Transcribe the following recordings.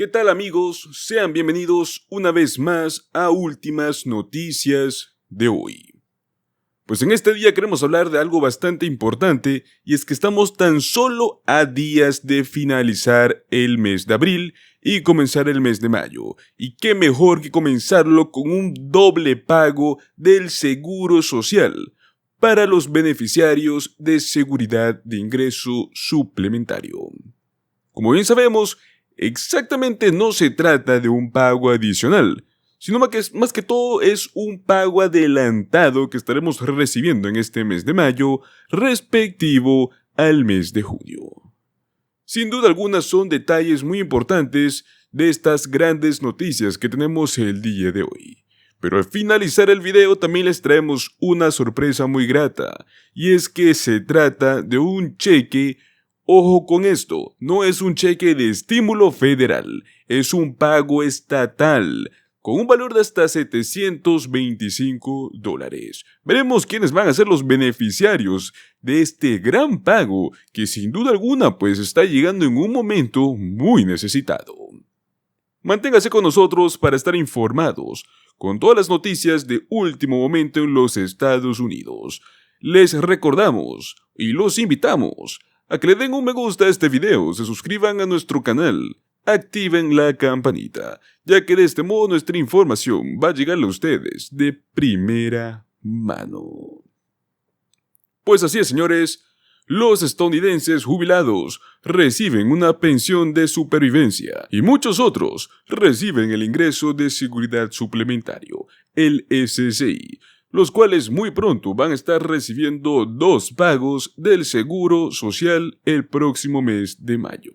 ¿Qué tal amigos? Sean bienvenidos una vez más a Últimas Noticias de hoy. Pues en este día queremos hablar de algo bastante importante y es que estamos tan solo a días de finalizar el mes de abril y comenzar el mes de mayo. Y qué mejor que comenzarlo con un doble pago del Seguro Social para los beneficiarios de seguridad de ingreso suplementario. Como bien sabemos, exactamente no se trata de un pago adicional, sino más que todo es un pago adelantado que estaremos recibiendo en este mes de mayo respectivo al mes de junio. Sin duda alguna son detalles muy importantes de estas grandes noticias que tenemos el día de hoy. Pero al finalizar el video también les traemos una sorpresa muy grata, y es que se trata de un cheque. Ojo con esto, no es un cheque de estímulo federal, es un pago estatal, con un valor de hasta $725. Veremos quiénes van a ser los beneficiarios de este gran pago, que sin duda alguna pues está llegando en un momento muy necesitado. Manténgase con nosotros para estar informados con todas las noticias de último momento en los Estados Unidos. Les recordamos y los invitamos a que le den un me gusta a este video, se suscriban a nuestro canal, activen la campanita, ya que de este modo nuestra información va a llegarle a ustedes de primera mano. Pues así es, señores, los estadounidenses jubilados reciben una pensión de supervivencia y muchos otros reciben el ingreso de seguridad suplementario, el SSI, los cuales muy pronto van a estar recibiendo 2 pagos del Seguro Social el próximo mes de mayo,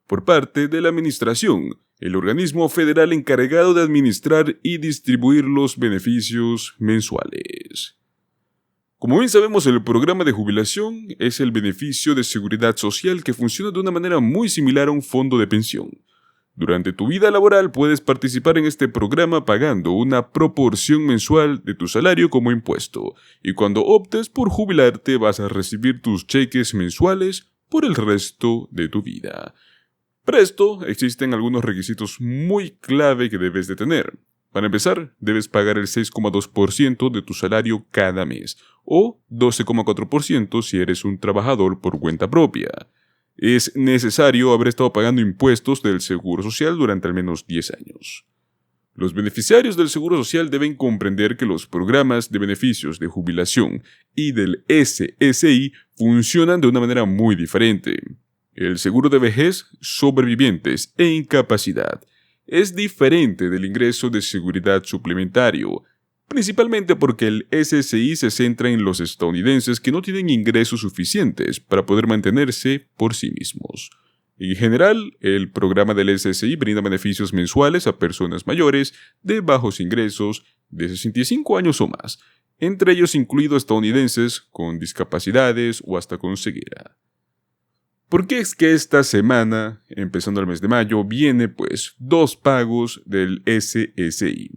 por parte de la Administración, el organismo federal encargado de administrar y distribuir los beneficios mensuales. Como bien sabemos, el programa de jubilación es el beneficio de seguridad social que funciona de una manera muy similar a un fondo de pensión. Durante tu vida laboral puedes participar en este programa pagando una proporción mensual de tu salario como impuesto, y cuando optes por jubilarte vas a recibir tus cheques mensuales por el resto de tu vida. Para esto existen algunos requisitos muy clave que debes de tener. Para empezar, debes pagar el 6,2% de tu salario cada mes, o 12,4% si eres un trabajador por cuenta propia. Es necesario haber estado pagando impuestos del Seguro Social durante al menos 10 años. Los beneficiarios del Seguro Social deben comprender que los programas de beneficios de jubilación y del SSI funcionan de una manera muy diferente. El seguro de vejez, sobrevivientes e incapacidad es diferente del ingreso de seguridad suplementario, principalmente porque el SSI se centra en los estadounidenses que no tienen ingresos suficientes para poder mantenerse por sí mismos. En general, el programa del SSI brinda beneficios mensuales a personas mayores de bajos ingresos de 65 años o más, entre ellos incluidos estadounidenses con discapacidades o hasta con ceguera. ¿Por qué es que esta semana, empezando el mes de mayo, viene 2 pagos del SSI?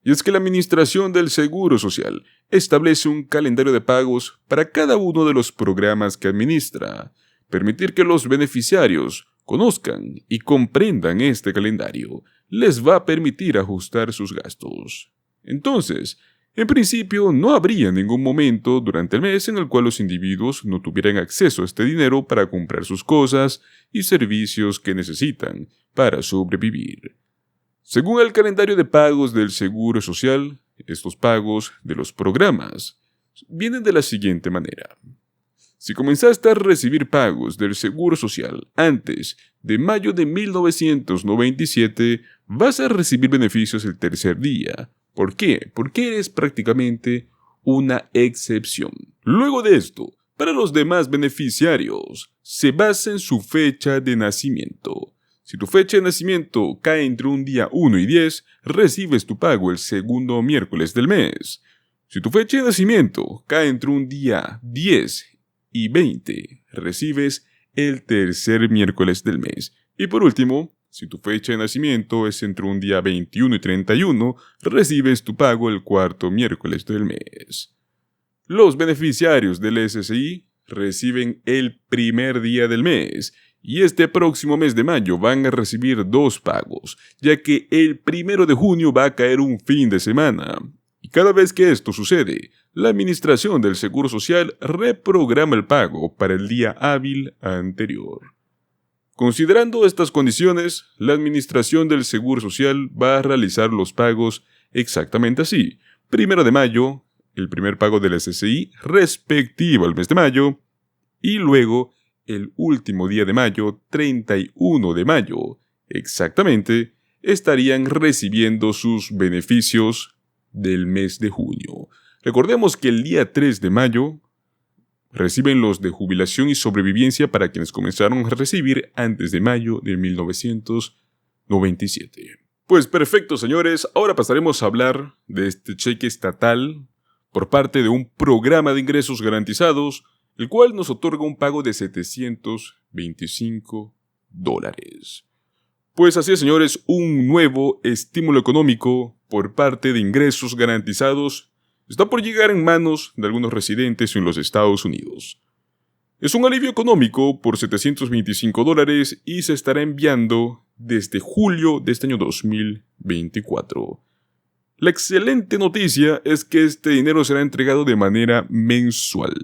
Y es que la Administración del Seguro Social establece un calendario de pagos para cada uno de los programas que administra. Permitir que los beneficiarios conozcan y comprendan este calendario les va a permitir ajustar sus gastos. Entonces, en principio, no habría ningún momento durante el mes en el cual los individuos no tuvieran acceso a este dinero para comprar sus cosas y servicios que necesitan para sobrevivir. Según el calendario de pagos del Seguro Social, estos pagos de los programas vienen de la siguiente manera. Si comenzaste a recibir pagos del Seguro Social antes de mayo de 1997, vas a recibir beneficios el tercer día. ¿Por qué? Porque eres prácticamente una excepción. Luego de esto, para los demás beneficiarios, se basa en su fecha de nacimiento. Si tu fecha de nacimiento cae entre un día 1 y 10, recibes tu pago el segundo miércoles del mes. Si tu fecha de nacimiento cae entre un día 10 y 20, recibes el tercer miércoles del mes. Y por último, si tu fecha de nacimiento es entre un día 21 y 31, recibes tu pago el cuarto miércoles del mes. Los beneficiarios del SSI reciben el primer día del mes y este próximo mes de mayo van a recibir 2 pagos, ya que el 1 de junio va a caer un fin de semana. Y cada vez que esto sucede, la Administración del Seguro Social reprograma el pago para el día hábil anterior. Considerando estas condiciones, la Administración del Seguro Social va a realizar los pagos exactamente así. 1 de mayo, el primer pago del SSI respectivo al mes de mayo, y luego el último día de mayo, 31 de mayo, exactamente, estarían recibiendo sus beneficios del mes de junio. Recordemos que el día 3 de mayo reciben los de jubilación y sobrevivencia para quienes comenzaron a recibir antes de mayo de 1997. Pues perfecto, señores, ahora pasaremos a hablar de este cheque estatal por parte de un programa de ingresos garantizados, el cual nos otorga un pago de $725. Pues así es, señores, un nuevo estímulo económico por parte de ingresos garantizados está por llegar en manos de algunos residentes en los Estados Unidos. Es un alivio económico por $725 y se estará enviando desde julio de este año 2024. La excelente noticia es que este dinero será entregado de manera mensual.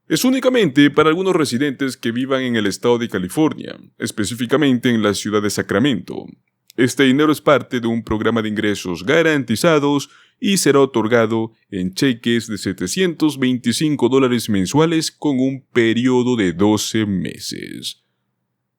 Es únicamente para algunos residentes que vivan en el estado de California, específicamente en la ciudad de Sacramento. Este dinero es parte de un programa de ingresos garantizados y será otorgado en cheques de $725 mensuales con un periodo de 12 meses.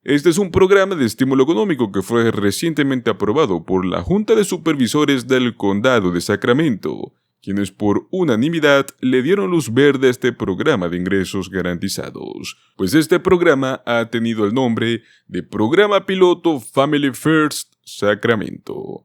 Este es un programa de estímulo económico que fue recientemente aprobado por la Junta de Supervisores del Condado de Sacramento, quienes por unanimidad le dieron luz verde a este programa de ingresos garantizados, pues este programa ha tenido el nombre de Programa Piloto Family First Sacramento.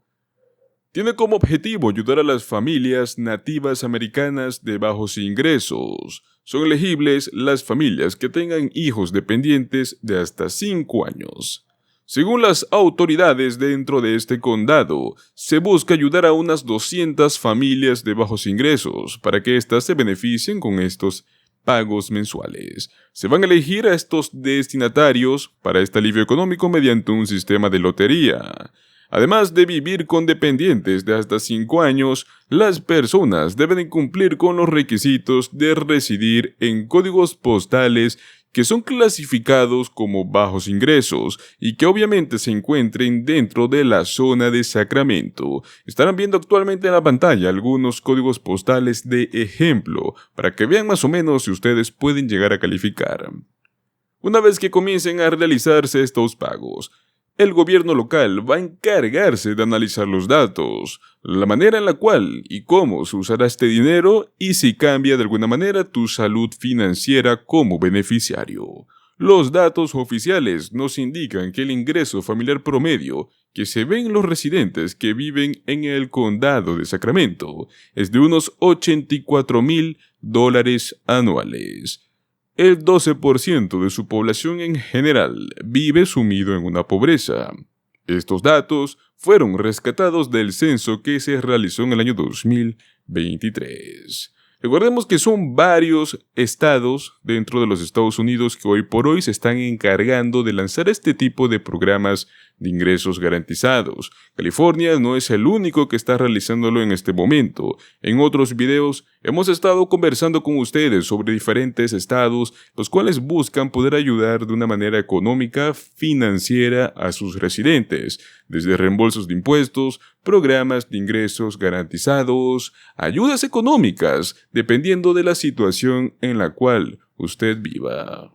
Tiene como objetivo ayudar a las familias nativas americanas de bajos ingresos. Son elegibles las familias que tengan hijos dependientes de hasta 5 años. Según las autoridades dentro de este condado, se busca ayudar a unas 200 familias de bajos ingresos para que éstas se beneficien con estos pagos mensuales. Se van a elegir a estos destinatarios para este alivio económico mediante un sistema de lotería. Además de vivir con dependientes de hasta 5 años, las personas deben cumplir con los requisitos de residir en códigos postales que son clasificados como bajos ingresos y que obviamente se encuentren dentro de la zona de Sacramento. Estarán viendo actualmente en la pantalla algunos códigos postales de ejemplo para que vean más o menos si ustedes pueden llegar a calificar. Una vez que comiencen a realizarse estos pagos, el gobierno local va a encargarse de analizar los datos, la manera en la cual y cómo se usará este dinero y si cambia de alguna manera tu salud financiera como beneficiario. Los datos oficiales nos indican que el ingreso familiar promedio que se ve en los residentes que viven en el condado de Sacramento es de unos $84,000 anuales. El 12% de su población en general vive sumido en una pobreza. Estos datos fueron rescatados del censo que se realizó en el año 2023. Recordemos que son varios estados dentro de los Estados Unidos que hoy por hoy se están encargando de lanzar este tipo de programas de ingresos garantizados. California no es el único que está realizándolo en este momento. En otros videos hemos estado conversando con ustedes sobre diferentes estados, los cuales buscan poder ayudar de una manera económica, financiera a sus residentes, desde reembolsos de impuestos, programas de ingresos garantizados, ayudas económicas, dependiendo de la situación en la cual usted viva.